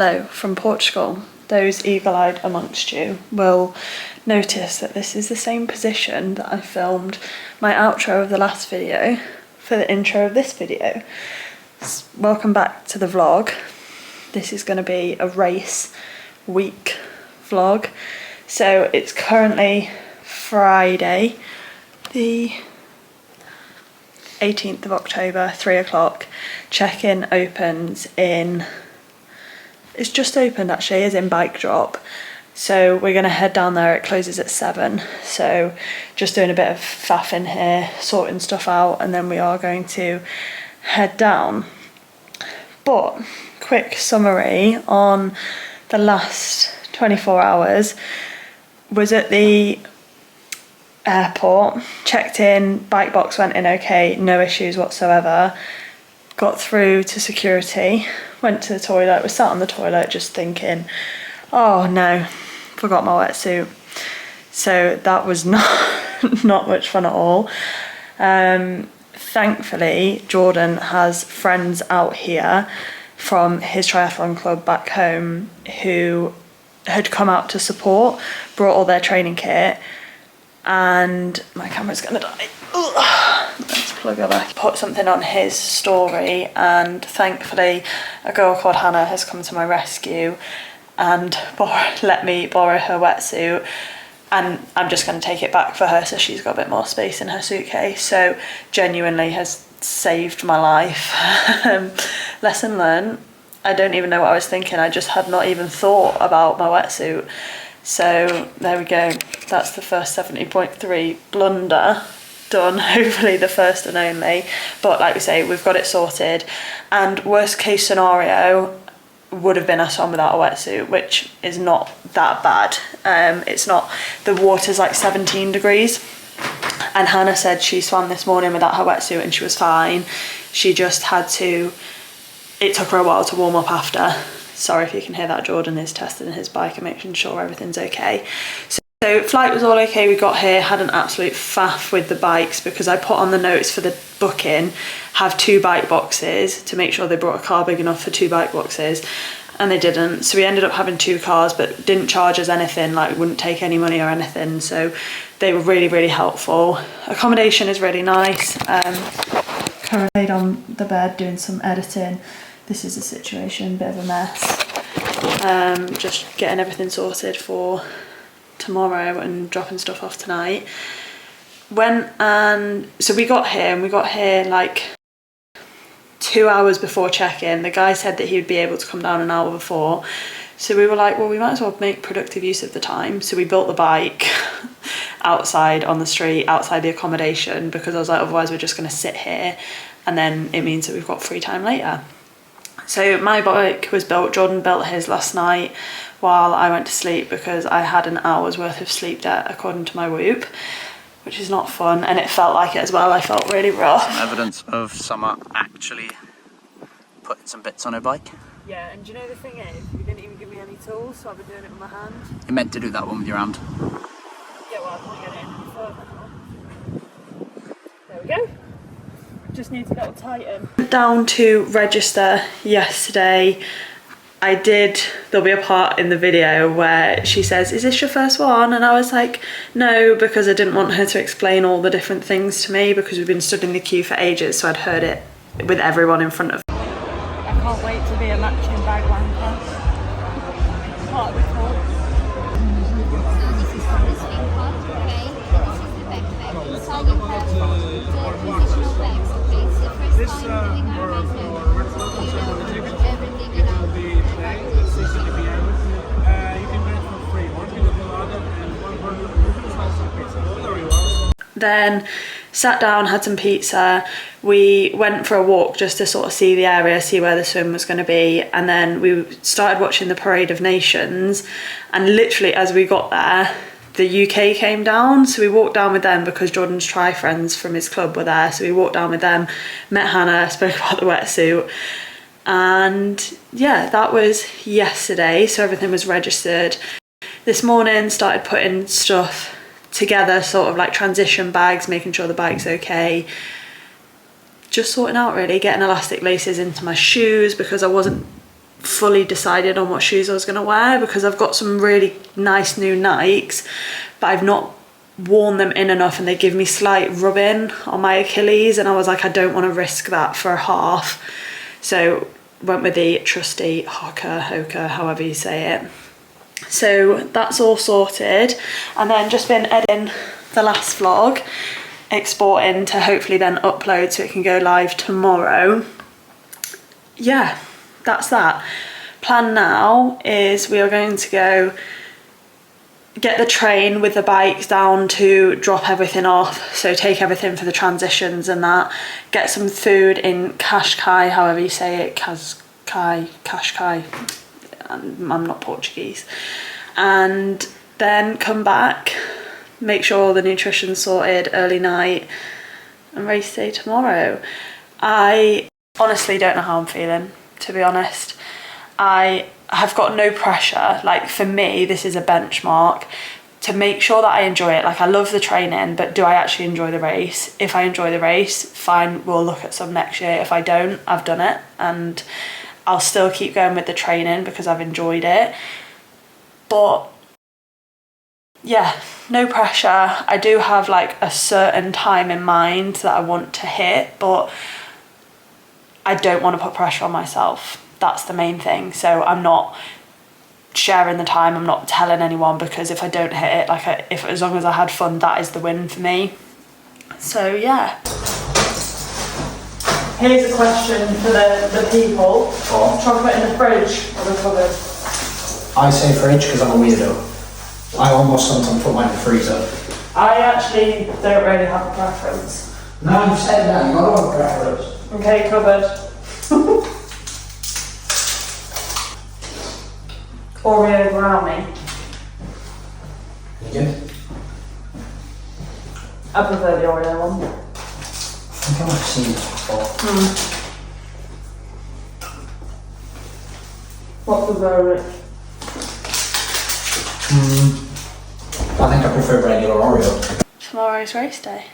Hello from Portugal. Those eagle-eyed amongst you will notice that this is the same position that I filmed my outro of the last video for the intro of this video. Welcome back to the vlog. This is going to be a race week vlog. So it's currently Friday, the 18th of October, 3 o'clock. Check-in opens in... It's just opened actually, is in Bike Drop. So we're going to head down there, it closes at 7. So just doing a bit of faffing here, sorting stuff out, and then we are going to head down. But quick summary on the last 24 hours. Was at the airport, checked in, bike box went in okay, no issues whatsoever. Got through to security, went to the toilet, was sat on the toilet just thinking, oh no, forgot my wetsuit. So that was not much fun at all. Thankfully, Jordan has friends out here from his triathlon club back home who had come out to support, brought all their training kit, and my camera's gonna die. Ugh. Let's plug her back. Put something on his story, and thankfully a girl called Hannah has come to my rescue and let me borrow her wetsuit, and I'm just going to take it back for her so she's got a bit more space in her suitcase. So genuinely has saved my life. Lesson learned. I don't even know what I was thinking. I just had not even thought about my wetsuit. So there we go. That's the first 70.3 blunder done. Hopefully the first and only. But like we say, we've got it sorted. And worst case scenario would have been us on without a wetsuit, which is not that bad. It's not, the water's like 17 degrees. And Hannah said she swam this morning without her wetsuit and she was fine. She just had to, it took her a while to warm up after. Sorry if you can hear that, Jordan is testing his bike and making sure everything's okay. So flight was all okay, we got here, had an absolute faff with the bikes because I put on the notes for the booking, have 2 bike boxes to make sure they brought a car big enough for 2 bike boxes, and they didn't. So we ended up having 2 cars, but didn't charge us anything, like wouldn't take any money or anything. So they were really, really helpful. Accommodation is really nice. Currently laid on the bed doing some editing. This is the situation, bit of a mess. Just getting everything sorted for tomorrow and dropping stuff off tonight. So we got here like 2 hours before check-in. The guy said that he would be able to come down an hour before. So we were like, well, we might as well make productive use of the time. So we built the bike outside on the street, outside the accommodation, because I was like, otherwise we're just going to sit here and then it means that we've got free time later. So my bike was built, Jordan built his last night while I went to sleep because I had an hour's worth of sleep debt according to my Whoop, which is not fun, and it felt like it as well. I felt really rough. Some evidence of Summer actually putting some bits on her bike. Yeah, and do you know the thing is, you didn't even give me any tools, so I've been doing it with my hand. You meant to do that one with your hand. Yeah, well, I can't get it any further now. There we go. Just needs a little tighten. Down to register yesterday. There'll be a part in the video where she says, is this your first one? And I was like, no, because I didn't want her to explain all the different things to me because we've been stood in the queue for ages, so I'd heard it with everyone in front of me. I can't wait to be a matching bag wanker. Part of the talk. This is from the swing part, okay? This is the backpack. Inside you have the positional bags, okay? It's the first time doing Ironman now. So you know everything around. Then sat down, had some pizza. We went for a walk just to sort of see the area, see where the swim was going to be, and then we started watching the Parade of Nations, and literally as we got there the UK came down, so we walked down with them because Jordan's tri-friends from his club were there, so we walked down with them, met Hannah, spoke about the wetsuit, and yeah, that was yesterday, so everything was registered. This morning started putting stuff together, sort of like transition bags, making sure the bike's okay, just sorting out really, getting elastic laces into my shoes because I wasn't fully decided on what shoes I was going to wear, because I've got some really nice new Nikes, but I've not worn them in enough and they give me slight rubbing on my Achilles, and I was like, I don't want to risk that for a half. So went with the trusty Hoka, however you say it. So that's all sorted, and then just been editing the last vlog, exporting to hopefully then upload so it can go live tomorrow. Yeah, that's that. Plan now is we are going to go get the train with the bikes down to drop everything off, so take everything for the transitions and that, get some food in Cascais, however you say it, Cascais, I'm not Portuguese, and then come back, make sure all the nutrition's sorted, early night, and race day tomorrow. I honestly don't know how I'm feeling, to be honest. I have got no pressure. Like, for me, this is a benchmark to make sure that I enjoy it. Like, I love the training, but do I actually enjoy the race? If I enjoy the race, fine, we'll look at some next year. If I don't, I've done it, and I'll still keep going with the training because I've enjoyed it. But yeah, no pressure. I do have like a certain time in mind that I want to hit, but I don't want to put pressure on myself. That's the main thing. So I'm not sharing the time, I'm not telling anyone, because if I don't hit it, like as long as I had fun, that is the win for me. So yeah. Here's a question for the people. Oh. Chocolate in the fridge or the cupboard? I say fridge because I'm a weirdo. I almost sometimes put mine in the freezer. I actually don't really have a preference. No, you said that, you got a preference. Okay, cupboard. Oreo brownie. Yeah. I prefer the Oreo one. I think I've seen this before. What prefer it? I think I prefer regular Oreo. Tomorrow's race day.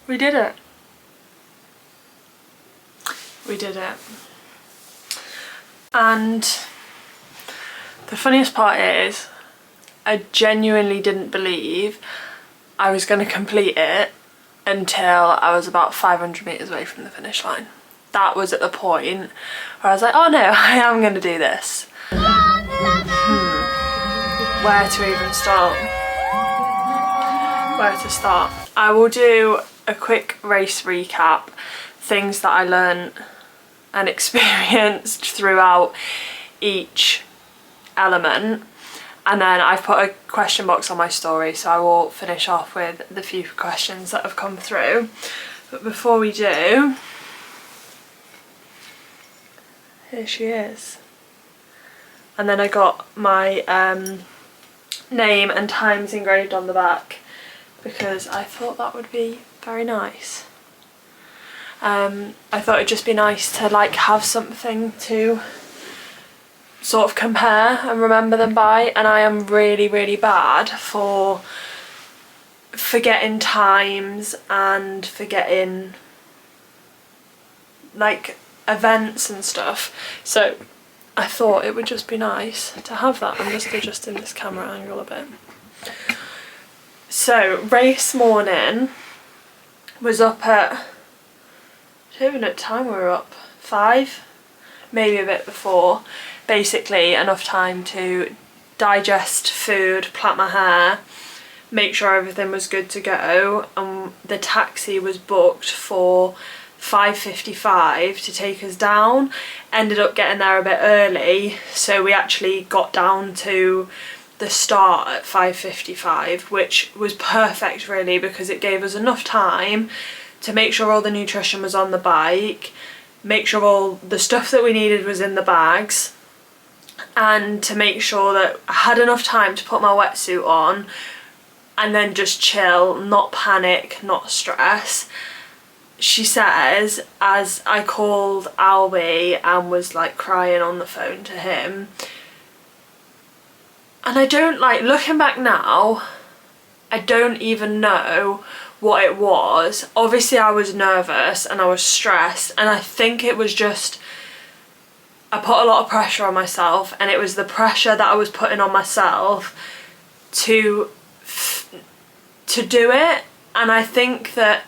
We did it. We did it. And the funniest part is, I genuinely didn't believe I was going to complete it until I was about 500 metres away from the finish line. That was at the point where I was like, oh no, I am going to do this. Where to even start? Where to start? I will do a quick race recap, things that I learned and experienced throughout each element, and then I've put a question box on my story, so I will finish off with the few questions that have come through. But before we do, here she is. And then I got my name and times engraved on the back, because I thought that would be very nice. I thought it'd just be nice to like have something to sort of compare and remember them by, and I am really, really bad for forgetting times and forgetting like events and stuff, so I thought it would just be nice to have that. I'm just adjusting this camera angle a bit. So race morning was up at, I don't even know what time we were up, 5? maybe a bit before. Basically enough time to digest food, plait my hair, make sure everything was good to go, and the taxi was booked for 5:55 to take us down. Ended up getting there a bit early, so we actually got down to the start at 5:55, which was perfect really, because it gave us enough time to make sure all the nutrition was on the bike, make sure all the stuff that we needed was in the bags, and to make sure that I had enough time to put my wetsuit on and then just chill, not panic, not stress. She says, as I called Albie and was like crying on the phone to him, and I don't, like, looking back now, I don't even know what it was. Obviously I was nervous and I was stressed, and I think it was just, I put a lot of pressure on myself, and it was the pressure that I was putting on myself to do it. And I think that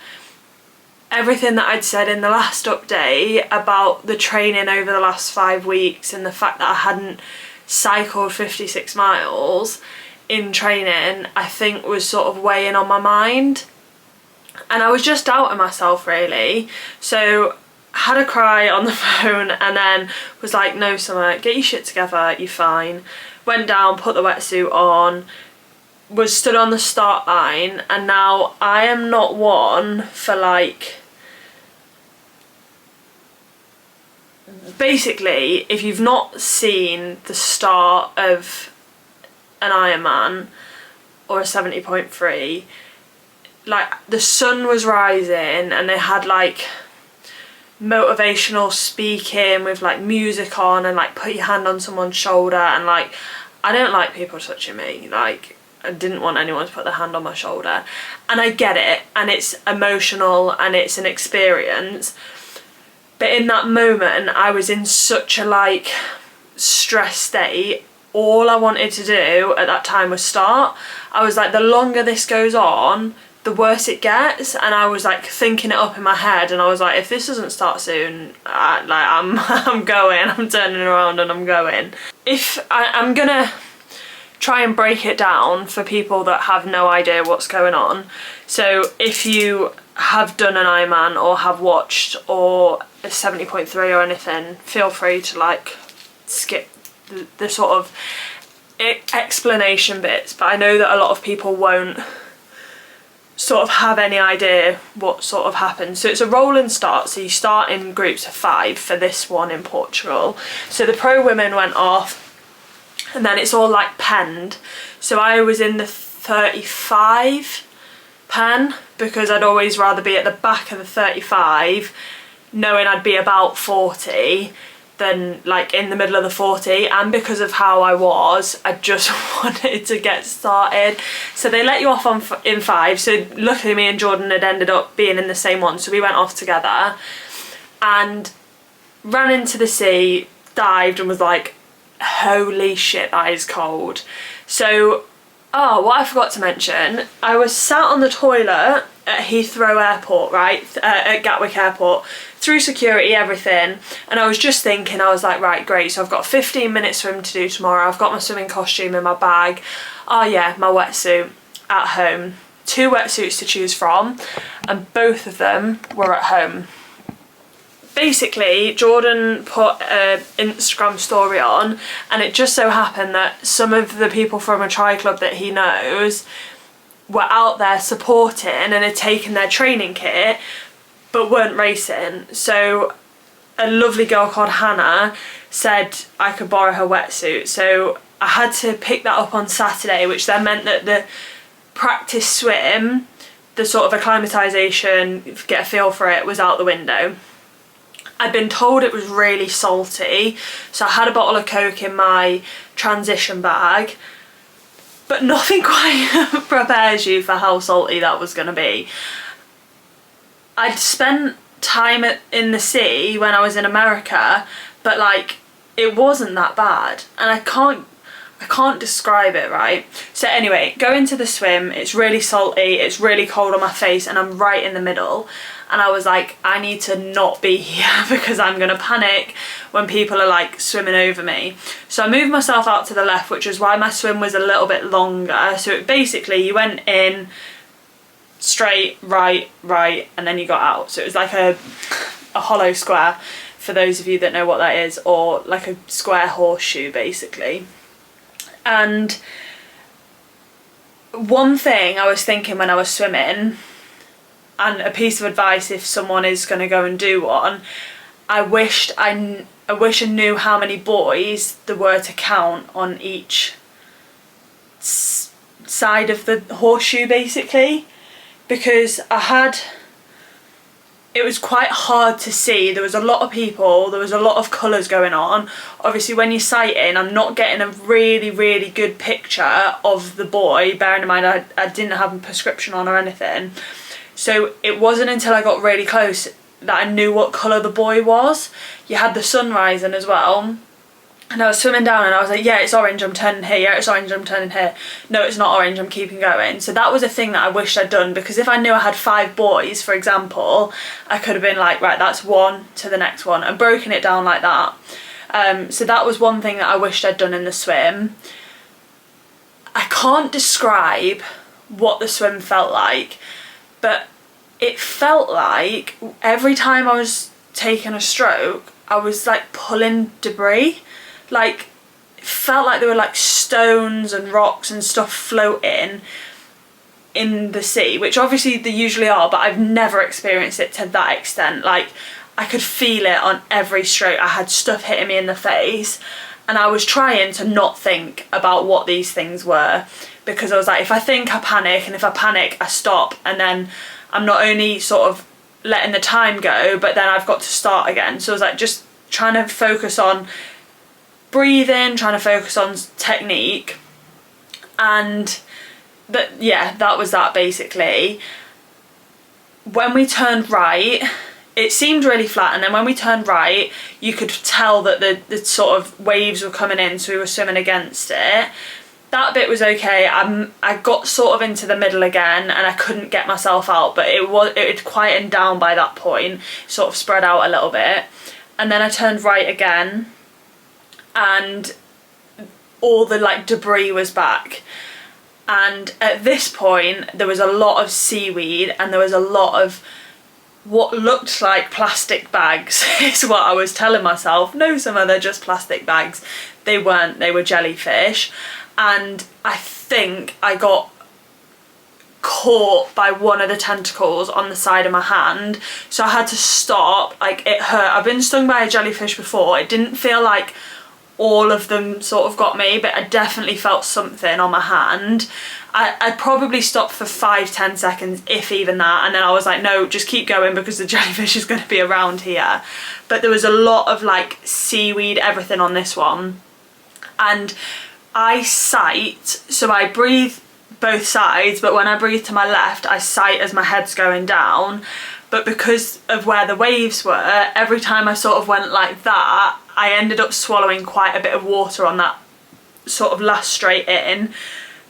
everything that I'd said in the last update about the training over the last 5 weeks and the fact that I hadn't cycled 56 miles in training, I think was sort of weighing on my mind, and I was just doubting myself really. So I had a cry on the phone and then was like, no Summer, get your shit together, you're fine. Went down, put the wetsuit on, was stood on the start line, and now I am not one for, like, basically if you've not seen the start of an Ironman or a 70.3, like, the sun was rising and they had like motivational speaking with like music on and like put your hand on someone's shoulder, and like, I don't like people touching me, like I didn't want anyone to put their hand on my shoulder, and I get it, and it's emotional and it's an experience, but in that moment I was in such a like stress state. All I wanted to do at that time was start. I was like, the longer this goes on, the worse it gets, and I was like thinking it up in my head, and I was like, if this doesn't start soon, I'm going, I'm turning around and I'm going. If I'm gonna try and break it down for people that have no idea what's going on. So if you have done an Ironman or have watched or a 70.3 or anything, feel free to like skip the sort of explanation bits, but I know that a lot of people won't sort of have any idea what sort of happens. So it's a rolling start, so you start in groups of 5 for this one in Portugal. So the pro women went off, and then it's all like penned. So I was in the 35 pen because I'd always rather be at the back of the 35 knowing I'd be about 40 than like in the middle of the 40, and because of how I was, I just wanted to get started. So they let you off in 5, so luckily me and Jordan had ended up being in the same one, so we went off together and ran into the sea, dived, and was like, holy shit, that is cold. So, oh, what I forgot to mention, I was sat on the toilet at Heathrow Airport, right, at Gatwick Airport, through security, everything, and I was just thinking, I was like, right, great, so I've got a 15-minute swim to do tomorrow, I've got my swimming costume in my bag, oh yeah, my wetsuit at home, 2 wetsuits to choose from, and both of them were at home. Basically, Jordan put an Instagram story on, and it just so happened that some of the people from a tri club that he knows were out there supporting and had taken their training kit but weren't racing. So a lovely girl called Hannah said I could borrow her wetsuit, so I had to pick that up on Saturday, which then meant that the practice swim, the sort of acclimatisation, get a feel for it, was out the window. I'd been told it was really salty, so I had a bottle of Coke in my transition bag, but nothing quite prepares you for how salty that was going to be. I'd spent time in the sea when I was in America, but like, it wasn't that bad, and I I can't describe it, right? So anyway, go into the swim, it's really salty, it's really cold on my face, and I'm right in the middle. And I was like, I need to not be here because I'm gonna panic when people are like swimming over me. So I moved myself out to the left, which is why my swim was a little bit longer. So it basically, you went in straight, right, and then you got out. So it was like a hollow square, for those of you that know what that is, or like a square horseshoe basically. And one thing I was thinking when I was swimming, and a piece of advice if someone is going to go and do one, I wish I knew how many boys there were to count on each side of the horseshoe basically, because it was quite hard to see. There was a lot of people, there was a lot of colours going on. Obviously when you're sighting, I'm not getting a really good picture of the boy, bearing in mind I didn't have a prescription on or anything. So it wasn't until I got really close that I knew what colour the boy was. You had the sun rising as well. And I was swimming down and I was like, yeah, it's orange, I'm turning here. Yeah, it's orange, I'm turning here. No, it's not orange, I'm keeping going. So that was a thing that I wished I'd done, because if I knew I had 5 boys, for example, I could have been like, right, that's one to the next one, and broken it down like that. So that was one thing that I wished I'd done in the swim. I can't describe what the swim felt like, but it felt like every time I was taking a stroke, I was like pulling debris. Like, it felt like there were like stones and rocks and stuff floating in the sea, which obviously they usually are, but I've never experienced it to that extent. Like, I could feel it on every stroke. I had stuff hitting me in the face, and I was trying to not think about what these things were, because I was like, if I think, I panic, and if I panic, I stop, and then I'm not only sort of letting the time go, but then I've got to start again. So I was like, just trying to focus on breathing, trying to focus on technique, and that was that basically. When we turned right, it seemed really flat, and then when we turned right, you could tell that the sort of waves were coming in, so we were swimming against it. That bit was okay. I got sort of into the middle again, and I couldn't get myself out, but it had quietened down by that point, sort of spread out a little bit. And then I turned right again, and all the like debris was back. And at this point there was a lot of seaweed, and there was a lot of what looked like plastic bags is what I was telling myself. No, Summer, they're just plastic bags. They weren't, they were jellyfish. And I think I got caught by one of the tentacles on the side of my hand, so I had to stop. Like, it hurt. I've been stung by a jellyfish before. It didn't feel like all of them sort of got me, but I definitely felt something on my hand. I'd probably stopped for 5-10 seconds, if even that, and then I was like, no, just keep going because the jellyfish is going to be around here. But there was a lot of like seaweed, everything on this one. And I sight, so I breathe both sides, but when I breathe to my left, I sight as my head's going down. But because of where the waves were, every time I sort of went like that, I ended up swallowing quite a bit of water on that sort of last straight in.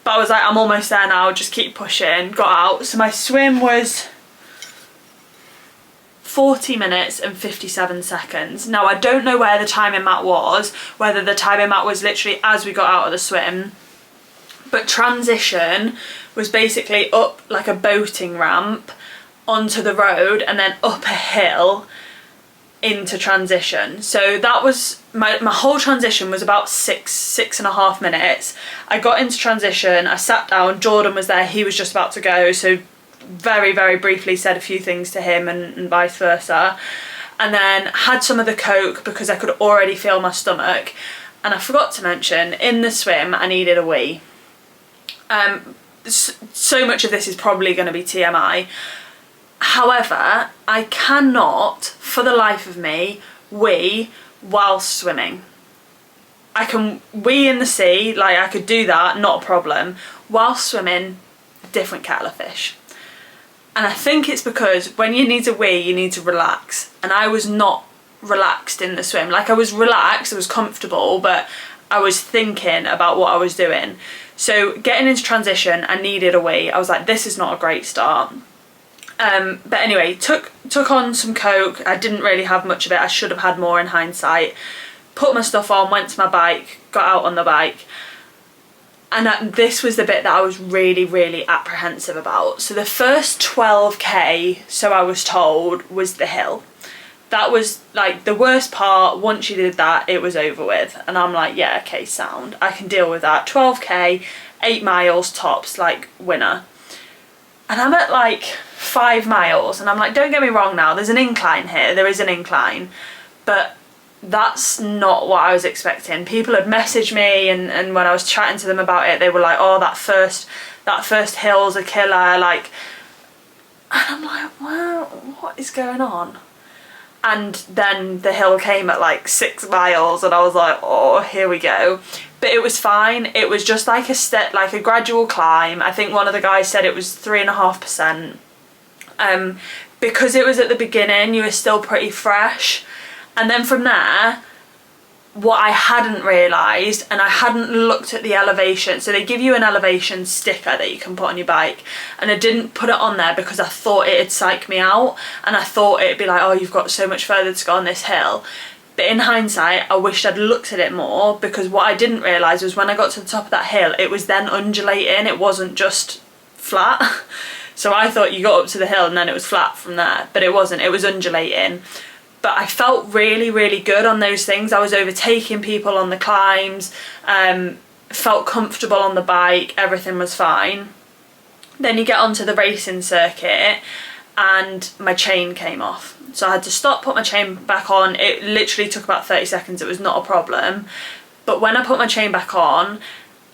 But I was like, I'm almost there now, just keep pushing. Got out. So my swim was 40 minutes and 57 seconds. Now, I don't know where the timing mat was, whether the timing mat was literally as we got out of the swim, but transition was basically up like a boating ramp onto the road and then up a hill into transition. So that was my whole transition was about six and a half minutes. I got into transition, I sat down, Jordan was there, he was just about to go, so very briefly said a few things to him and vice versa, and then had some of the Coke because I could already feel my stomach. And I forgot to mention, in the swim I needed a wee. So much of this is probably going to be TMI. However, I cannot, for the life of me, wee whilst swimming. I can wee in the sea, like I could do that, not a problem. Whilst swimming, different kettle of fish. And I think it's because when you need to wee, you need to relax. And I was not relaxed in the swim. Like, I was relaxed, I was comfortable, but I was thinking about what I was doing. So getting into transition, I needed a wee. I was like, this is not a great start. But anyway, took on some coke. I didn't really have much of it. I should have had more in hindsight. Put my stuff on, went to my bike, got out on the bike. And this was the bit that I was really, really apprehensive about. So the first 12k, so I was told, was the hill. That was like the worst part. Once you did that, it was over with. And I'm like, yeah, okay, sound. I can deal with that. 12k, 8 miles tops, like winner. And I'm at like 5 miles and I'm like, don't get me wrong now, there's an incline here. There is an incline. But that's not what I was expecting. People had messaged me and when I was chatting to them about it, they were like, oh, that first hill's a killer, like, and I'm like, well, what is going on? And then the hill came at like 6 miles and I was like, oh, here we go. But it was fine. It was just like like a gradual climb. I think one of the guys said it was 3.5%. Because it was at the beginning, you were still pretty fresh. And then from there, what I hadn't realised, and I hadn't looked at the elevation, so they give you an elevation sticker that you can put on your bike, and I didn't put it on there because I thought it'd psych me out, and I thought it'd be like, oh, you've got so much further to go on this hill. But in hindsight, I wished I'd looked at it more, because what I didn't realise was when I got to the top of that hill, it was then undulating, it wasn't just flat. So I thought you got up to the hill and then it was flat from there, but it wasn't, it was undulating. But I felt really, really good on those things. I was overtaking people on the climbs, felt comfortable on the bike, everything was fine. Then you get onto the racing circuit and my chain came off. So I had to stop, put my chain back on. It literally took about 30 seconds, it was not a problem. But when I put my chain back on,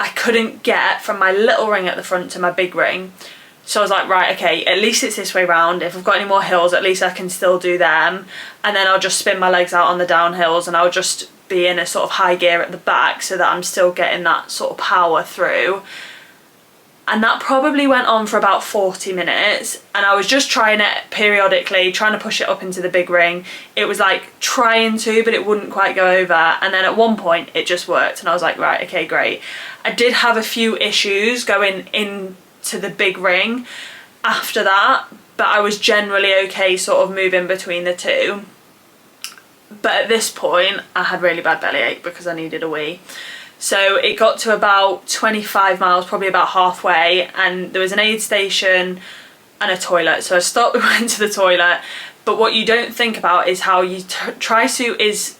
I couldn't get from my little ring at the front to my big ring. So I was like, right, okay, at least it's this way round. If I've got any more hills, at least I can still do them. And then I'll just spin my legs out on the downhills and I'll just be in a sort of high gear at the back so that I'm still getting that sort of power through. And that probably went on for about 40 minutes. And I was just trying it periodically, trying to push it up into the big ring. It was like trying to, but it wouldn't quite go over. And then at one point it just worked. And I was like, right, okay, great. I did have a few issues going in to the big ring after that, but I was generally okay sort of moving between the two. But at this point I had really bad bellyache because I needed a wee. So it got to about 25 miles, probably about halfway, and there was an aid station and a toilet. So I stopped and went to the toilet. But what you don't think about is how your tri-suit is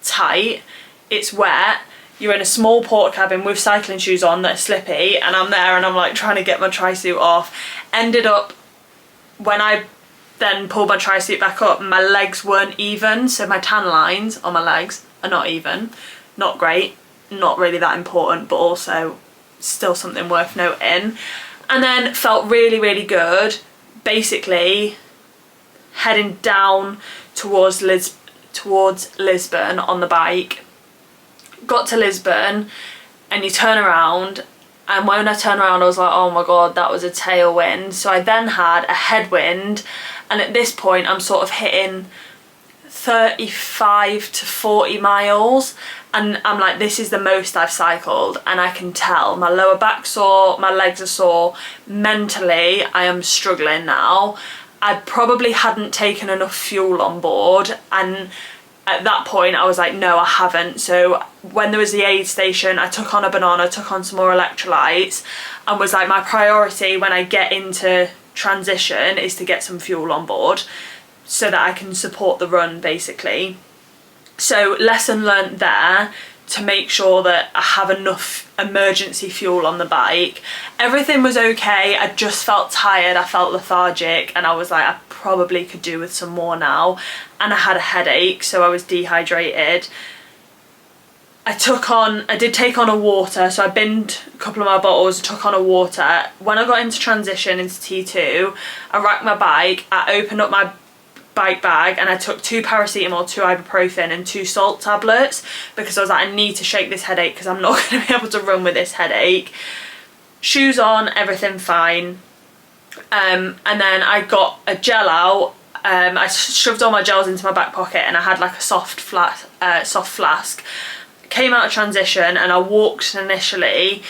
tight, it's wet, you're in a small port cabin with cycling shoes on that are slippy, and I'm there and I'm like trying to get my tri-suit off. Ended up, when I then pulled my tri-suit back up, my legs weren't even, so my tan lines on my legs are not even. Not great, not really that important, but also still something worth noting. And then felt really, really good, basically heading down towards Lisbon on the bike. Got to Lisbon and you turn around, and when I turned around I was like, oh my god, that was a tailwind. So I then had a headwind, and at this point I'm sort of hitting 35 to 40 miles and I'm like, this is the most I've cycled, and I can tell my lower back's sore, my legs are sore, mentally I am struggling now. I probably hadn't taken enough fuel on board, and at that point I was like, no, I haven't. So when there was the aid station, I took on a banana, took on some more electrolytes, and was like, my priority when I get into transition is to get some fuel on board so that I can support the run, basically. So lesson learnt there, to make sure that I have enough emergency fuel on the bike. Everything was okay, I just felt tired, I felt lethargic, and I was like, I probably could do with some more now. And I had a headache, so I was dehydrated. I did take on a water, so I binned a couple of my bottles, took on a water. When I got into transition, into T2, I racked my bike, I opened up my bike bag and I took 2 paracetamol, 2 ibuprofen and 2 salt tablets, because I was like, I need to shake this headache because I'm not going to be able to run with this headache. Shoes on, everything fine. And then I got a gel out. I shoved all my gels into my back pocket, and I had like a soft flask. came out of transition and I walked initially,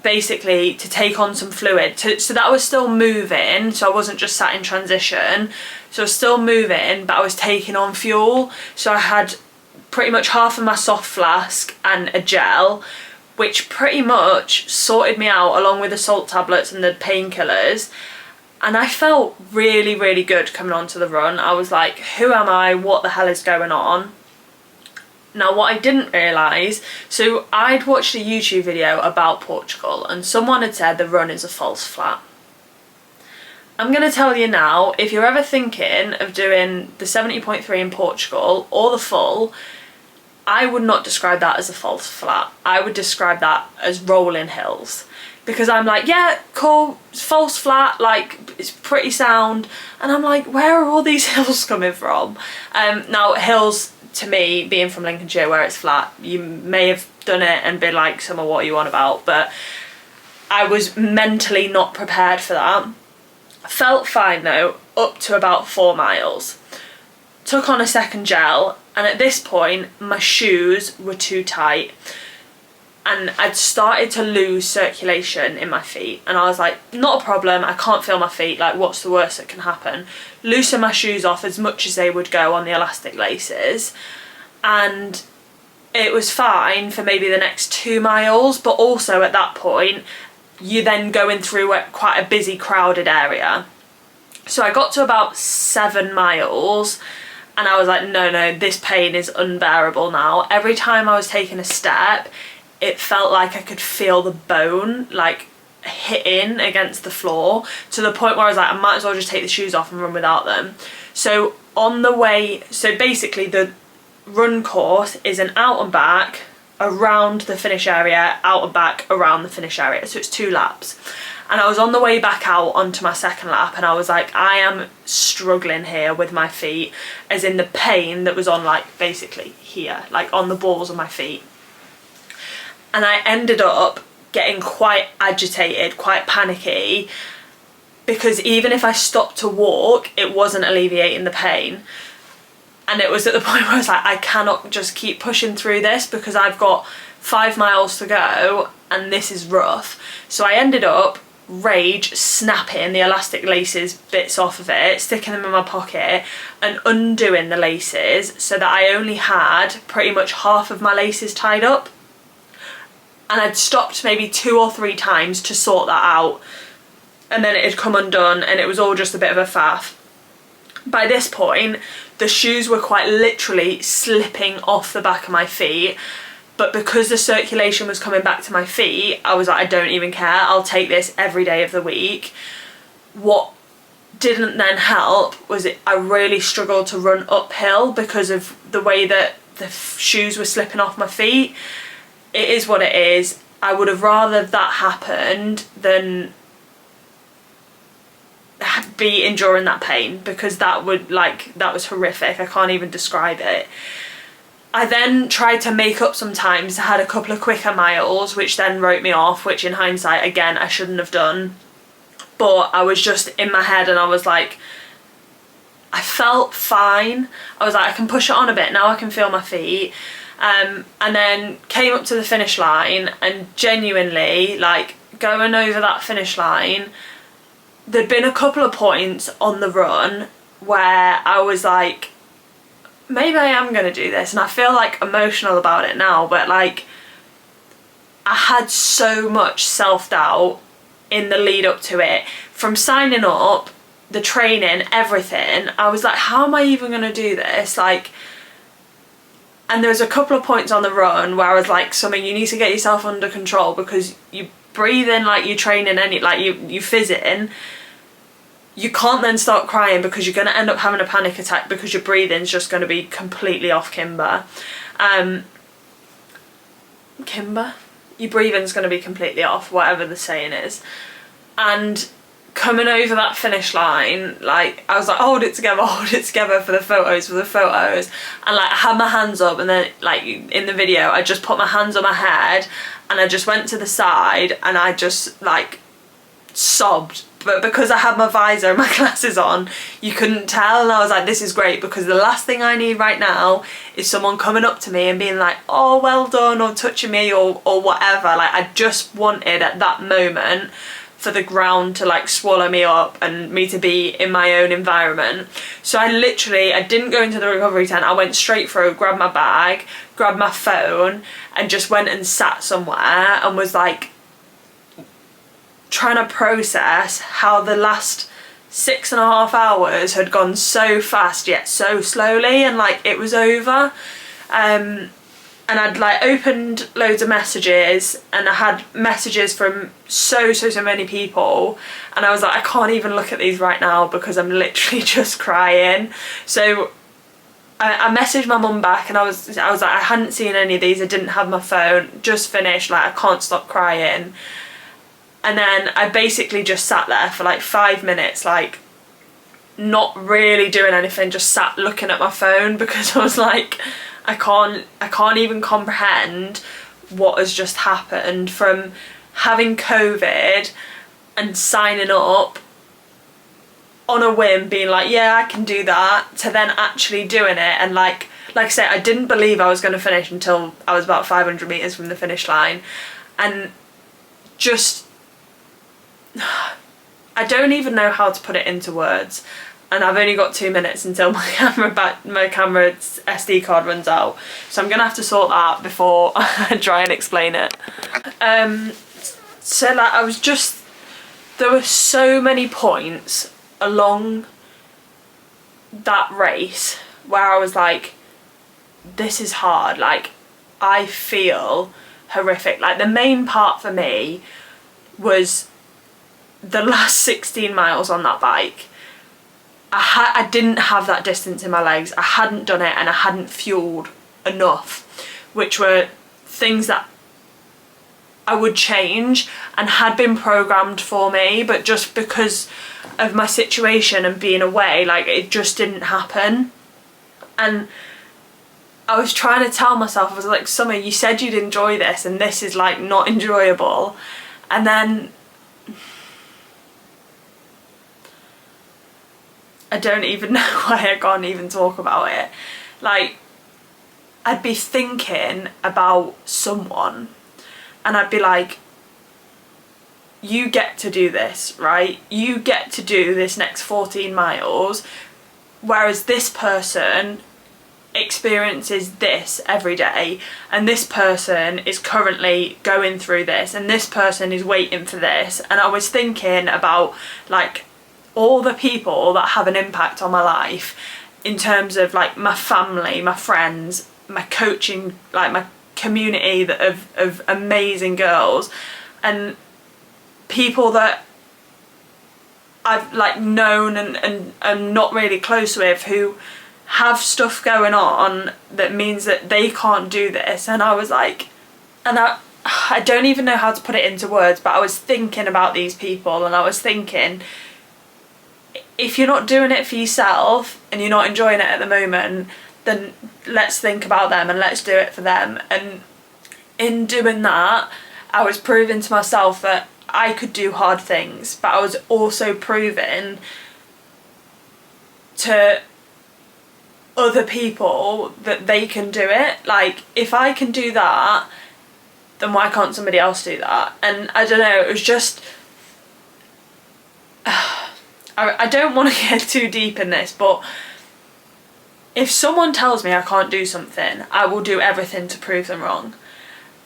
basically to take on some fluid. So that I was still moving, so I wasn't just sat in transition. So I was still moving, but I was taking on fuel. So I had pretty much half of my soft flask and a gel, which pretty much sorted me out along with the salt tablets and the painkillers. And I felt really, really good coming onto the run. I was like, who am I? What the hell is going on? Now, what I didn't realise, so I'd watched a YouTube video about Portugal and someone had said the run is a false flat. I'm going to tell you now, if you're ever thinking of doing the 70.3 in Portugal or the full, I would not describe that as a false flat. I would describe that as rolling hills. Because I'm like, yeah, cool, it's false flat, like, it's pretty sound. And I'm like, where are all these hills coming from? Now, hills, to me, being from Lincolnshire where it's flat, you may have done it and been like, Summer, what are you on about? But I was mentally not prepared for that. Felt fine though, up to about 4 miles. Took on a second gel, and at this point, my shoes were too tight. And I'd started to lose circulation in my feet, and I was like, not a problem, I can't feel my feet, like what's the worst that can happen? Loosen my shoes off as much as they would go on the elastic laces, and it was fine for maybe the next 2 miles, but also at that point you're then going through quite a busy, crowded area. So I got to about 7 miles and I was like, no, this pain is unbearable now. Every time I was taking a step, it felt like I could feel the bone like hitting against the floor, to the point where I was like, I might as well just take the shoes off and run without them. So on the way, so basically the run course is an out and back around the finish area, out and back around the finish area, so it's 2 laps. And I was on the way back out onto my second lap and I was like, I am struggling here with my feet, as in the pain that was on like basically here, like on the balls of my feet. And I ended up getting quite agitated, quite panicky, because even if I stopped to walk, it wasn't alleviating the pain. And it was at the point where I was like, I cannot just keep pushing through this because I've got 5 miles to go and this is rough. So I ended up rage snapping the elastic laces bits off of it, sticking them in my pocket and undoing the laces so that I only had pretty much half of my laces tied up. And I'd stopped maybe 2 or 3 times to sort that out, and then it had come undone and it was all just a bit of a faff. By this point, the shoes were quite literally slipping off the back of my feet, but because the circulation was coming back to my feet, I was like, I don't even care, I'll take this every day of the week. What didn't then help was I really struggled to run uphill because of the way that the shoes were slipping off my feet. It is what it is. I would have rather that happened than be enduring that pain, because that was horrific. I can't even describe it. I then tried to make up some times. I had a couple of quicker miles, which then wrote me off, which in hindsight, again, I shouldn't have done. But I was just in my head and I was like, I felt fine. I was like, I can push it on a bit. Now I can feel my feet. And then came up to the finish line, and genuinely, like, going over that finish line, there'd been a couple of points on the run where I was like, maybe I am going to do this, and I feel like emotional about it now, but like, I had so much self-doubt in the lead up to it. From signing up, the training, everything, I was like, how am I even going to do this? Like, and there was a couple of points on the run where I was like, Summer, you need to get yourself under control, because you breathe in like you're training, you fizzing. You can't then start crying because you're going to end up having a panic attack because your breathing's just going to be completely off kimber. Kimber? Your breathing's going to be completely off, whatever the saying is. And coming over that finish line, like, I was like, hold it together for the photos, and like I had my hands up, and then like in the video I just put my hands on my head and I just went to the side and I just like sobbed but because I had my visor and my glasses on, you couldn't tell, and I was like, this is great, because the last thing I need right now is someone coming up to me and being like, oh, well done, or touching me, or whatever. Like, I just wanted at that moment for the ground to like swallow me up and me to be in my own environment. So I didn't go into the recovery tent. I went straight through, grabbed my bag, grabbed my phone, and just went and sat somewhere and was like trying to process how the last 6.5 hours had gone so fast yet so slowly, and like it was over. And I'd like opened loads of messages, and I had messages from so many people, and I was like, I can't even look at these right now because I'm literally just crying. So I messaged my mum back, and I was like, I hadn't seen any of these, I didn't have my phone, just finished, like I can't stop crying. And then I basically just sat there for like 5 minutes, like not really doing anything, just sat looking at my phone, because I was like, I can't even comprehend what has just happened, from having COVID and signing up on a whim, being like, yeah, I can do that, to then actually doing it. And like I said, I didn't believe I was going to finish until I was about 500 meters from the finish line. And just, I don't even know how to put it into words. And I've only got 2 minutes until my camera's SD card runs out, so I'm gonna have to sort that out before I try and explain it. So like, there were so many points along that race where I was like, this is hard, like I feel horrific. Like the main part for me was the last 16 miles on that bike. I didn't have that distance in my legs, I hadn't done it, and I hadn't fueled enough, which were things that I would change and had been programmed for me, but just because of my situation and being away, like it just didn't happen. And I was trying to tell myself, I was like, Summer, you said you'd enjoy this, and this is like not enjoyable. And then I don't even know why I can't even talk about it. Like, I'd be thinking about someone, and I'd be like, you get to do this, right? You get to do this next 14 miles, whereas this person experiences this every day, and this person is currently going through this, and this person is waiting for this. And I was thinking about like all the people that have an impact on my life, in terms of like my family, my friends, my coaching, like my community of amazing girls, and people that I've like known and I'm not really close with, who have stuff going on that means that they can't do this. And I was like, and I don't even know how to put it into words, but I was thinking about these people, and I was thinking, if you're not doing it for yourself and you're not enjoying it at the moment, then let's think about them and let's do it for them. And in doing that, I was proving to myself that I could do hard things, but I was also proving to other people that they can do it. Like, if I can do that, then why can't somebody else do that? And I don't know, it was just, I don't want to get too deep in this, but if someone tells me I can't do something, I will do everything to prove them wrong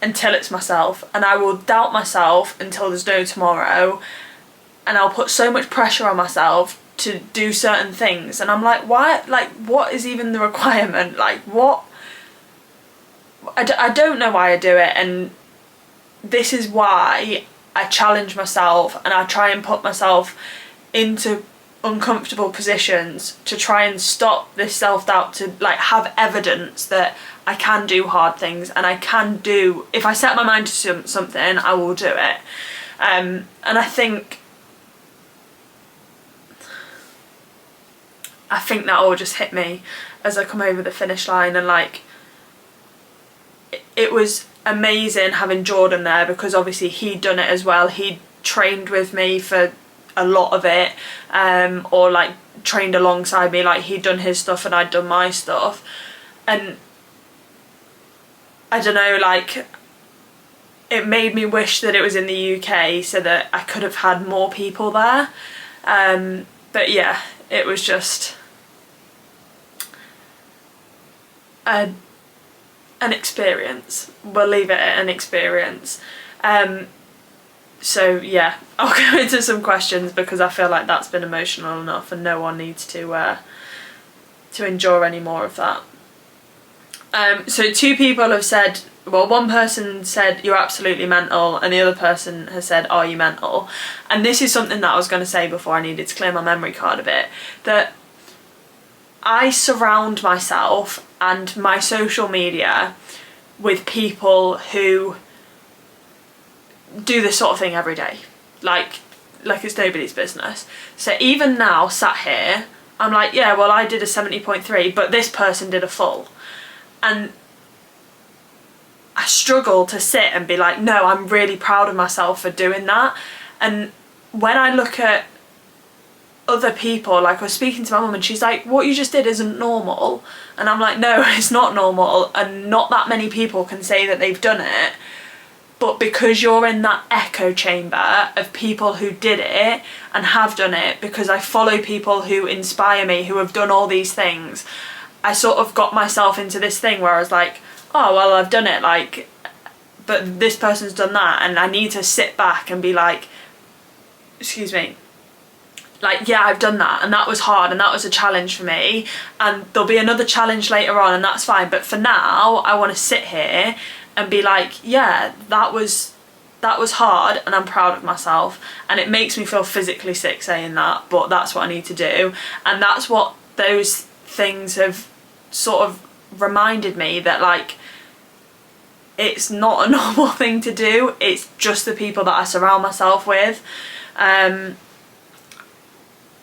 until it's myself. And I will doubt myself until there's no tomorrow, and I'll put so much pressure on myself to do certain things, and I'm like, why? Like, what is even the requirement? Like, what? I don't know why I do it, and this is why I challenge myself, and I try and put myself into uncomfortable positions to try and stop this self-doubt, to like have evidence that I can do hard things, and I can do, if I set my mind to something, I will do it. And I think that all just hit me as I come over the finish line. And like, it was amazing having Jordan there, because obviously he'd done it as well. He'd trained with me for a lot of it, or like trained alongside me, like he'd done his stuff and I'd done my stuff. And I don't know, like it made me wish that it was in the UK so that I could have had more people there. But yeah, it was just an experience. We'll leave it at an experience. So yeah, I'll go into some questions because I feel like that's been emotional enough and no one needs to endure any more of that. So 2 people have said, well, one person said you're absolutely mental and the other person has said, are you mental? And this is something that I was going to say before I needed to clear my memory card a bit, that I surround myself and my social media with people who do this sort of thing every day, like it's nobody's business. So even now, sat here, I'm like, yeah, well, I did a 70.3, but this person did a full. And I struggle to sit and be like, no, I'm really proud of myself for doing that. And when I look at other people, like I was speaking to my mum and she's like, what you just did isn't normal. And I'm like, no, it's not normal, and not that many people can say that they've done it. But because you're in that echo chamber of people who did it and have done it, because I follow people who inspire me, who have done all these things, I sort of got myself into this thing where I was like, oh, well, I've done it, like, but this person's done that, and I need to sit back and be like, excuse me, like, yeah, I've done that, and that was hard, and that was a challenge for me, and there'll be another challenge later on, and that's fine, but for now, I want to sit here and be like, yeah, that was hard, and I'm proud of myself, and it makes me feel physically sick saying that, but that's what I need to do. And that's what those things have sort of reminded me, that like, it's not a normal thing to do, it's just the people that I surround myself with.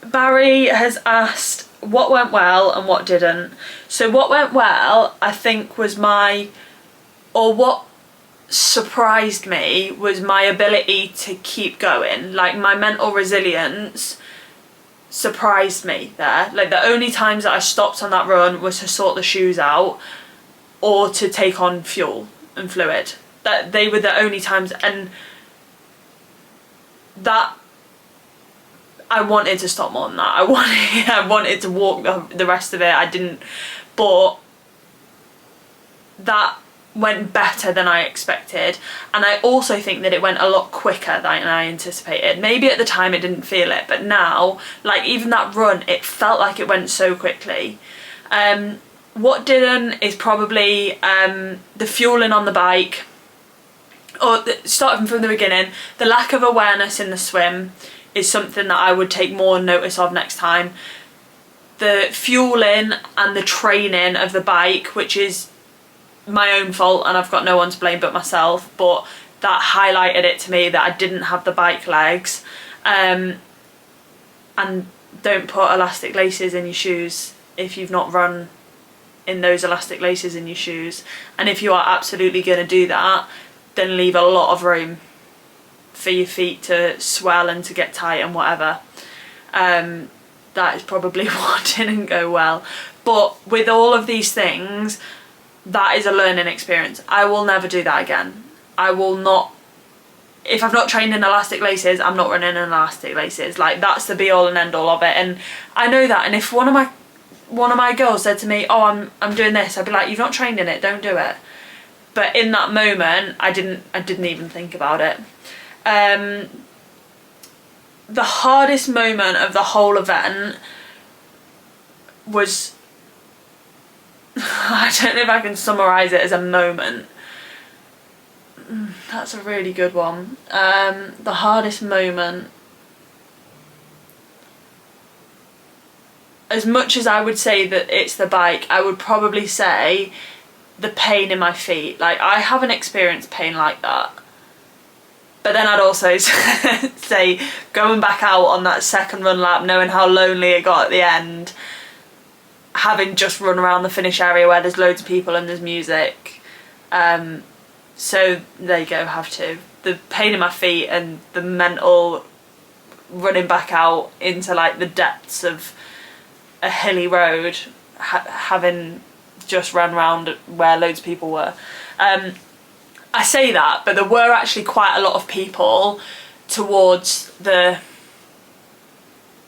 Barry has asked what went well and what didn't. So what went well, I think, was what surprised me was my ability to keep going. Like, my mental resilience surprised me there. Like, the only times that I stopped on that run was to sort the shoes out or to take on fuel and fluid. That they were the only times, and that I wanted to stop more than that. I wanted to walk the rest of it. I didn't, but that went better than I expected, and I also think that it went a lot quicker than I anticipated. Maybe at the time it didn't feel it, but now, like, even that run, it felt like it went so quickly. What didn't is probably the fueling on the bike, or starting from the beginning, the lack of awareness in the swim is something that I would take more notice of next time. The fueling and the training of the bike, which is my own fault and I've got no one to blame but myself, but that highlighted it to me that I didn't have the bike legs. And don't put elastic laces in your shoes if you've not run in those elastic laces in your shoes, and if you are absolutely going to do that, then leave a lot of room for your feet to swell and to get tight and whatever. That is probably what didn't go well. But with all of these things, that is a learning experience. I will never do that again. I will not. If I've not trained in elastic laces, I'm not running in elastic laces. Like, that's the be all and end all of it, and I know that. And if one of my girls said to me, oh, I'm doing this, I'd be like, you've not trained in it, don't do it. But in that moment, I didn't even think about it. The hardest moment of the whole event was, I don't know if I can summarise it as a moment. That's a really good one. The hardest moment, as much as I would say that it's the bike, I would probably say the pain in my feet. Like, I haven't experienced pain like that. But then I'd also say going back out on that second run lap, knowing how lonely it got at the end, having just run around the finish area where there's loads of people and there's music. So there you go, have to. The pain in my feet and the mental running back out into like the depths of a hilly road, having just ran round where loads of people were. I say that, but there were actually quite a lot of people towards the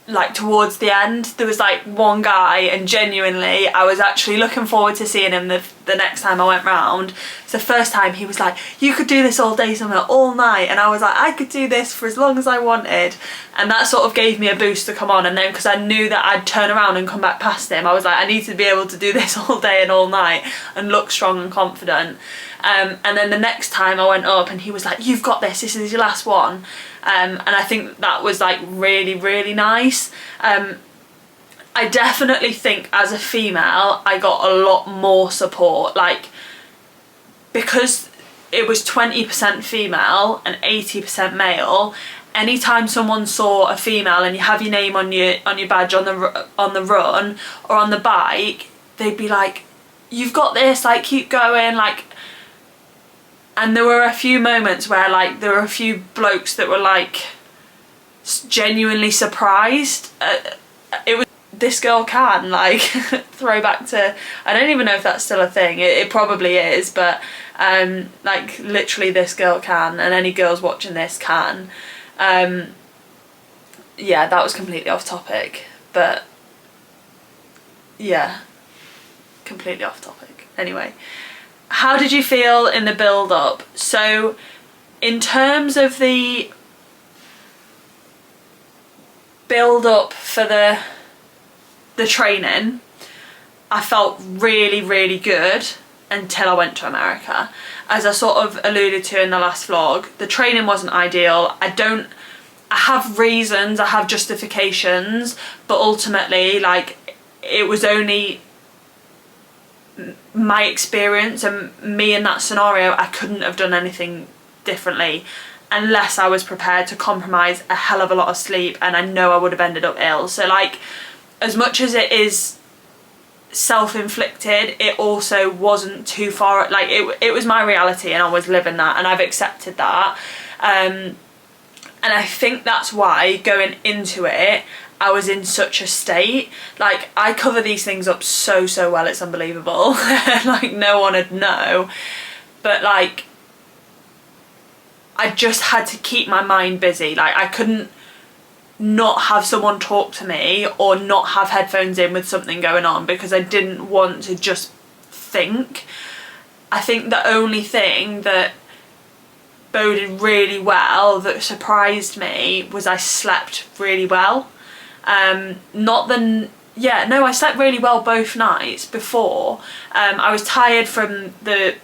end. There was like one guy, and genuinely I was actually looking forward to seeing him the next time I went round. So the first time he was like, you could do this all day summer, all night, and I was like, I could do this for as long as I wanted, and that sort of gave me a boost to come on. And then because I knew that I'd turn around and come back past him, I was like, I need to be able to do this all day and all night and look strong and confident. And then the next time I went up and he was like, you've got this is your last one. And I think that was like really, really nice. I definitely think as a female I got a lot more support, like, because it was 20% female and 80% male. Anytime someone saw a female and you have your name on your badge on the run or on the bike, they'd be like, you've got this, like, keep going, like. And there were a few moments where like there were a few blokes that were like genuinely surprised. It was, this girl can, like, throwback to, I don't even know if that's still a thing, it probably is, but like literally this girl can, and any girls watching this can. Yeah, that was completely off topic, but yeah, completely off topic. Anyway, how did you feel in the build-up? So in terms of the build-up for the training, I felt really, really good until I went to America. As I sort of alluded to in the last vlog, the training wasn't ideal. I have reasons, I have justifications, but ultimately, like, it was only my experience and me in that scenario. I couldn't have done anything differently unless I was prepared to compromise a hell of a lot of sleep, and I know I would have ended up ill. So like, as much as it is self-inflicted, it also wasn't too far, like it was my reality and I was living that, and I've accepted that. And I think that's why going into it I was in such a state. Like, I cover these things up so well, it's unbelievable. Like, no one would know, but like, I just had to keep my mind busy. Like, I couldn't not have someone talk to me or not have headphones in with something going on, because I didn't want to just think. I think the only thing that boded really well, that surprised me, was I slept really well. I slept really well both nights before. I was tired from the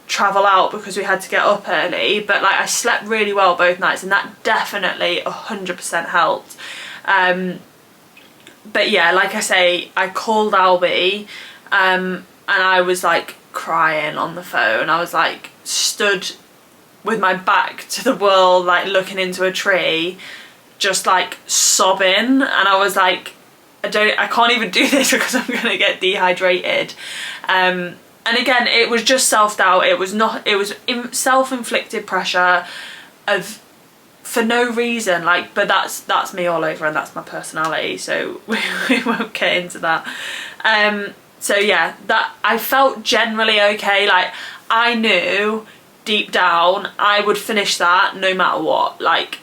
travel out because we had to get up early, but like, I slept really well both nights, and that definitely 100% helped. But yeah, like I say, I called Albie, and I was like crying on the phone. I was like stood with my back to the world, like looking into a tree, just like sobbing, and I was like, I can't even do this because I'm gonna get dehydrated. And again, it was just self-doubt. It was self-inflicted pressure for no reason, like, but that's me all over, and that's my personality, so we won't get into that. So yeah, that I felt generally okay. Like, I knew deep down I would finish that no matter what. Like,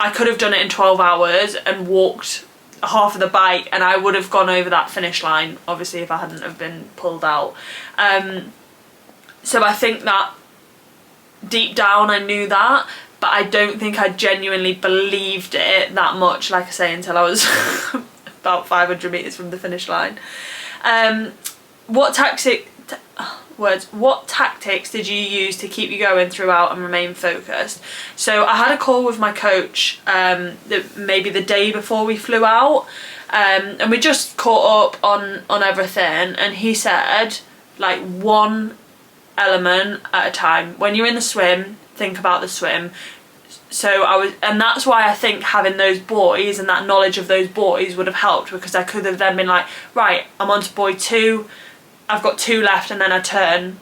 I could have done it in 12 hours and walked half of the bike, and I would have gone over that finish line, obviously, if I hadn't have been pulled out. So I think that deep down I knew that, but I don't think I genuinely believed it that much, like I say, until I was about 500 metres from the finish line. What tactics did you use to keep you going throughout and remain focused? So I had a call with my coach maybe the day before we flew out, and we just caught up on everything, and he said, like, one element at a time. When you're in the swim, think about the swim. So and that's why I think having those boys and that knowledge of those boys would have helped, because I could have then been like, right, I'm on to boy 2, I've got 2 left, and then I turn.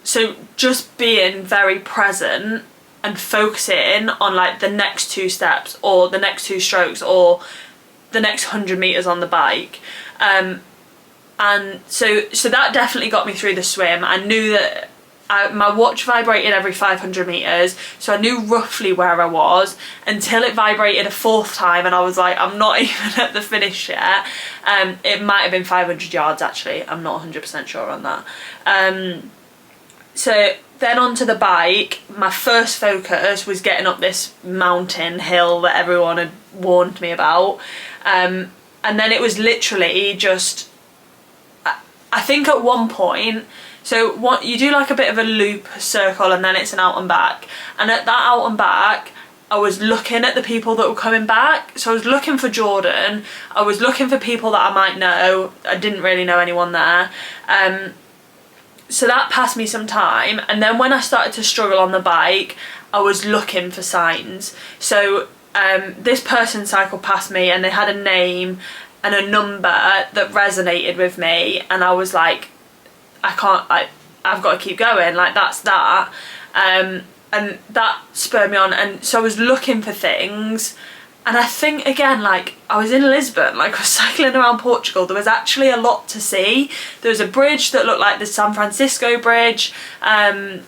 So just being very present and focusing on like the next 2 steps or the next 2 strokes or the next 100 meters on the bike. And so that definitely got me through the swim. I knew that my watch vibrated every 500 meters, so I knew roughly where I was until it vibrated a 4th time, and I was like, I'm not even at the finish yet. It might have been 500 yards actually, I'm not 100% sure on that. So then onto the bike, my first focus was getting up this mountain hill that everyone had warned me about, and then it was literally just, I think at one point, so what you do like a bit of a loop circle and then it's an out and back, and at that out and back I was looking at the people that were coming back. So I was looking for Jordan, I was looking for people that I might know. I didn't really know anyone there, so that passed me some time. And then when I started to struggle on the bike, I was looking for signs. So this person cycled past me and they had a name and a number that resonated with me, and I was like, I've got to keep going, like that's that. And that spurred me on, and so I was looking for things. And I think again, like I was in Lisbon, like I was cycling around Portugal, there was actually a lot to see. There was a bridge that looked like the San Francisco Bridge, like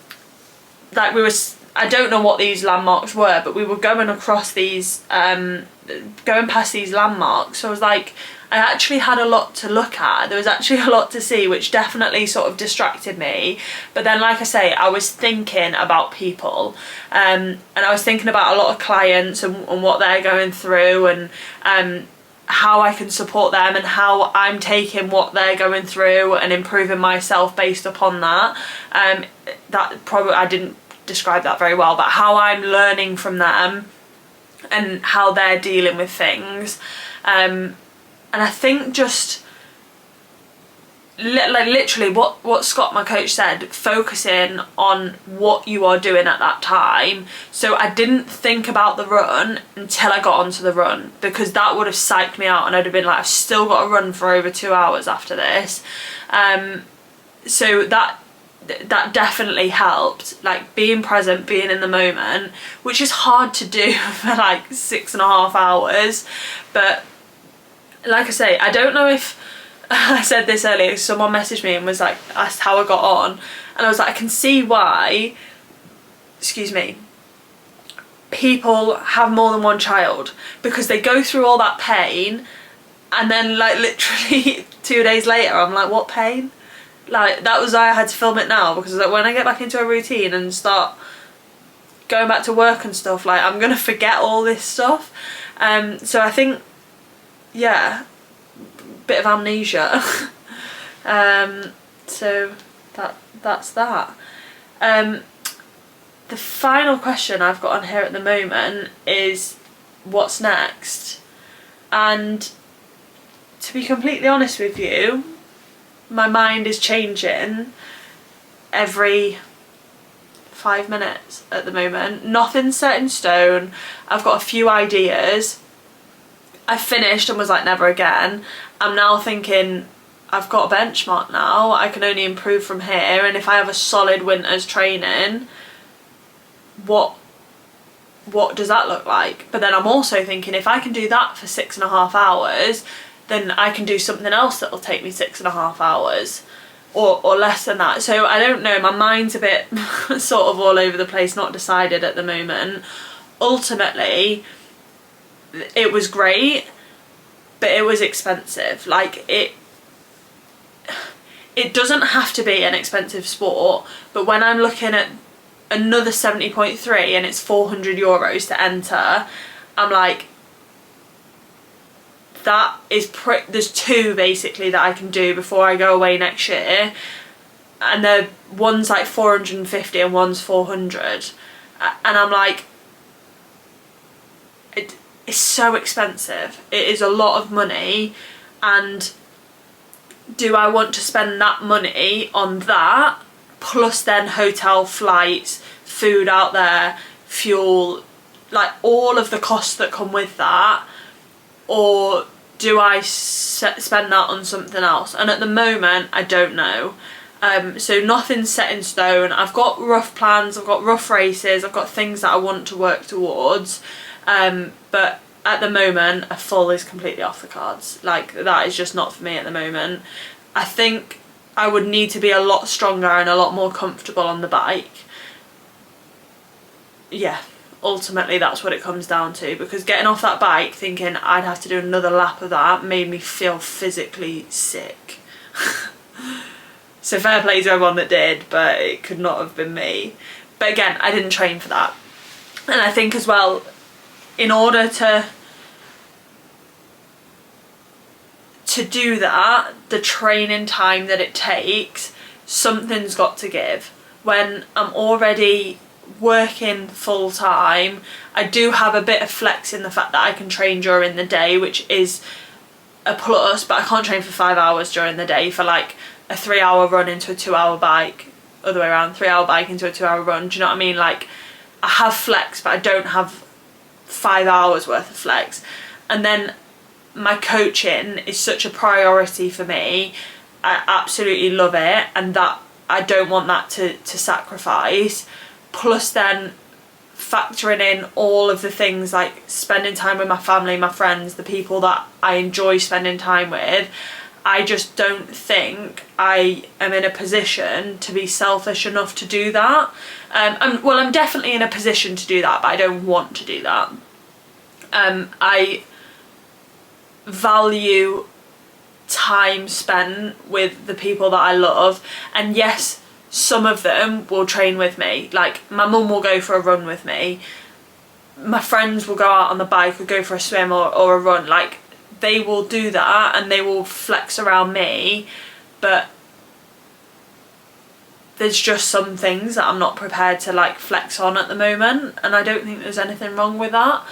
I don't know what these landmarks were, but we were going across these, going past these landmarks. So I was like, I actually had a lot to look at. There was actually a lot to see, which definitely sort of distracted me. But then, like I say, I was thinking about people, and I was thinking about a lot of clients and what they're going through, and how I can support them, and how I'm taking what they're going through and improving myself based upon that. That probably, I didn't describe that very well, but how I'm learning from them and how they're dealing with things. And I think just like literally what Scott, my coach, said, focusing on what you are doing at that time. So I didn't think about the run until I got onto the run, because that would have psyched me out and I'd have been like, I've still got to run for over 2 hours after this. So that definitely helped, like being present, being in the moment, which is hard to do for like 6.5 hours. But like I say, I don't know if I said this earlier, someone messaged me and was like, asked how I got on, and I was like, I can see why, excuse me, people have more than one child, because they go through all that pain and then like literally 2 days later I'm like, what pain? Like that was why I had to film it now, because like when I get back into a routine and start going back to work and stuff, like I'm gonna forget all this stuff. So I think, yeah, bit of amnesia. So that's that. The final question I've got on here at the moment is what's next, and to be completely honest with you, my mind is changing every 5 minutes at the moment. Nothing's set in stone. I've got a few ideas. I finished and was like, never again. I'm now thinking, I've got a benchmark now, I can only improve from here, and if I have a solid winter's training, what does that look like? But then I'm also thinking, if I can do that for 6.5 hours, then I can do something else that'll take me 6.5 hours or less than that. So I don't know, my mind's a bit sort of all over the place, not decided at the moment. Ultimately, it was great, but it was expensive. Like it doesn't have to be an expensive sport, but when I'm looking at another 70.3 and it's €400 to enter, I'm like, that is there's 2 basically that I can do before I go away next year, and one's like 450 and one's 400, and I'm like, it's so expensive. It is a lot of money, and do I want to spend that money on that plus then hotel, flights, food out there, fuel, like all of the costs that come with that, or do I spend that on something else? And at the moment I don't know. So nothing's set in stone. I've got rough plans, I've got rough races, I've got things that I want to work towards, but at the moment a full is completely off the cards. Like, that is just not for me at the moment. I think I would need to be a lot stronger and a lot more comfortable on the bike. Yeah, ultimately that's what it comes down to, because getting off that bike thinking I'd have to do another lap of that made me feel physically sick. So fair play to everyone that did, but it could not have been me. But again, I didn't train for that. And I think as well, in order to do that, the training time that it takes, something's got to give. When I'm already working full time, I do have a bit of flex in the fact that I can train during the day, which is a plus, but I can't train for 5 hours during the day for like a 3-hour run into a 2-hour bike, other way around, 3-hour bike into a 2-hour run. Do you know what I mean? Like, I have flex, but I don't have 5 hours worth of flex. And then my coaching is such a priority for me. I absolutely love it, and that I don't want that to sacrifice. Plus then factoring in all of the things like spending time with my family, my friends, the people that I enjoy spending time with. I just don't think I am in a position to be selfish enough to do that. I'm definitely in a position to do that, but I don't want to do that. I value time spent with the people that I love, and yes, some of them will train with me. Like, my mum will go for a run with me, my friends will go out on the bike or go for a swim or a run. Like, they will do that and they will flex around me, but there's just some things that I'm not prepared to like flex on at the moment, and I don't think there's anything wrong with that.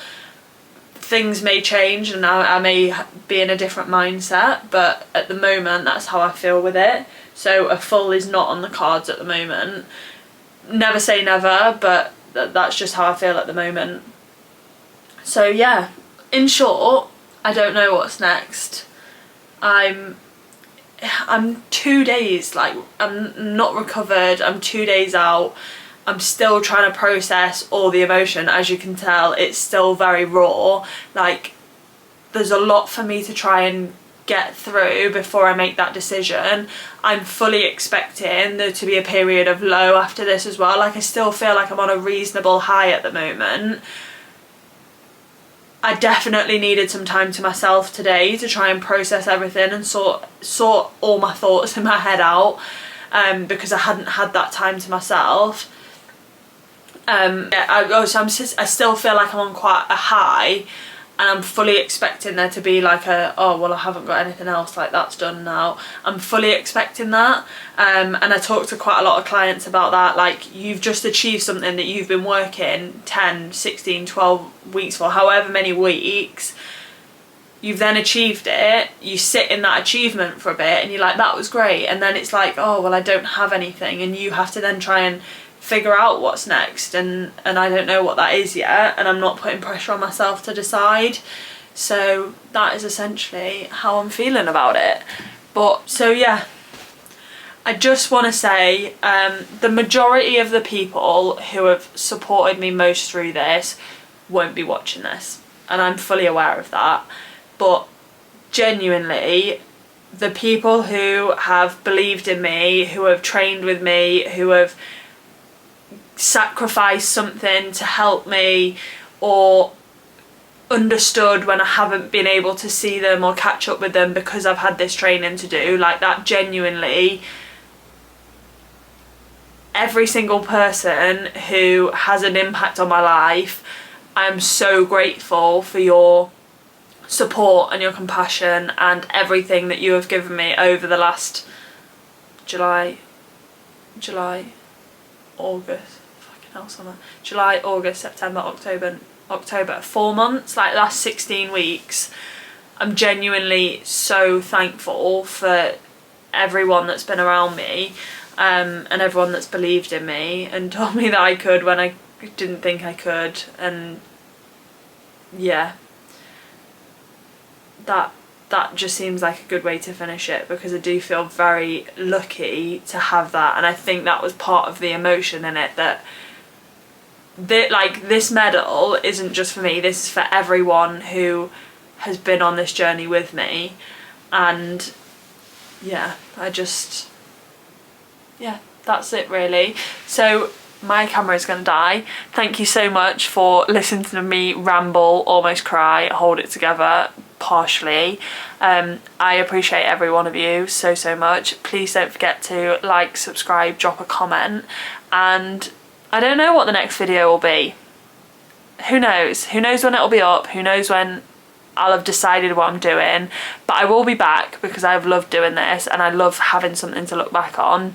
Things may change and I may be in a different mindset, but at the moment that's how I feel with it. So a full is not on the cards at the moment. Never say never, but that's just how I feel at the moment. So yeah, in short, I don't know what's next. I'm 2 days, like, I'm not recovered, I'm 2 days out. I'm still trying to process all the emotion. As you can tell, it's still very raw. Like, there's a lot for me to try and get through before I make that decision. I'm fully expecting there to be a period of low after this as well. Like, I still feel like I'm on a reasonable high at the moment. I definitely needed some time to myself today to try and process everything and sort all my thoughts in my head out, because I hadn't had that time to myself. I still feel like I'm on quite a high, and I'm fully expecting there to be like oh well, I haven't got anything else, like that's done now. I'm fully expecting that, and I talk to quite a lot of clients about that. Like, you've just achieved something that you've been working 10, 16, 12 weeks for, however many weeks. You've then achieved it, you sit in that achievement for a bit and you're like, that was great, and then it's like, oh well, I don't have anything, and you have to then try and figure out what's next, and I don't know what that is yet, and I'm not putting pressure on myself to decide. So that is essentially how I'm feeling about it. But so yeah, I just want to say, the majority of the people who have supported me most through this won't be watching this, and I'm fully aware of that. But genuinely, the people who have believed in me, who have trained with me, who have sacrificed something to help me, or understood when I haven't been able to see them or catch up with them because I've had this training to do, like, that, genuinely, every single person who has an impact on my life, I'm so grateful for your support and your compassion and everything that you have given me over the last July, August, July, August, September, October, 4 months, like last 16 weeks. I'm genuinely so thankful for everyone that's been around me, and everyone that's believed in me and told me that I could when I didn't think I could. And yeah, that that just seems like a good way to finish it, because I do feel very lucky to have that. And I think that was part of the emotion in it, that like this medal isn't just for me, this is for everyone who has been on this journey with me. And yeah, yeah, that's it really. So my camera is going to die. Thank you so much for listening to me ramble, almost cry, hold it together partially. I appreciate every one of you so much. Please don't forget to like, subscribe, drop a comment, and I don't know what the next video will be. Who knows when it'll be up, who knows when I'll have decided what I'm doing, but I will be back because I've loved doing this and I love having something to look back on.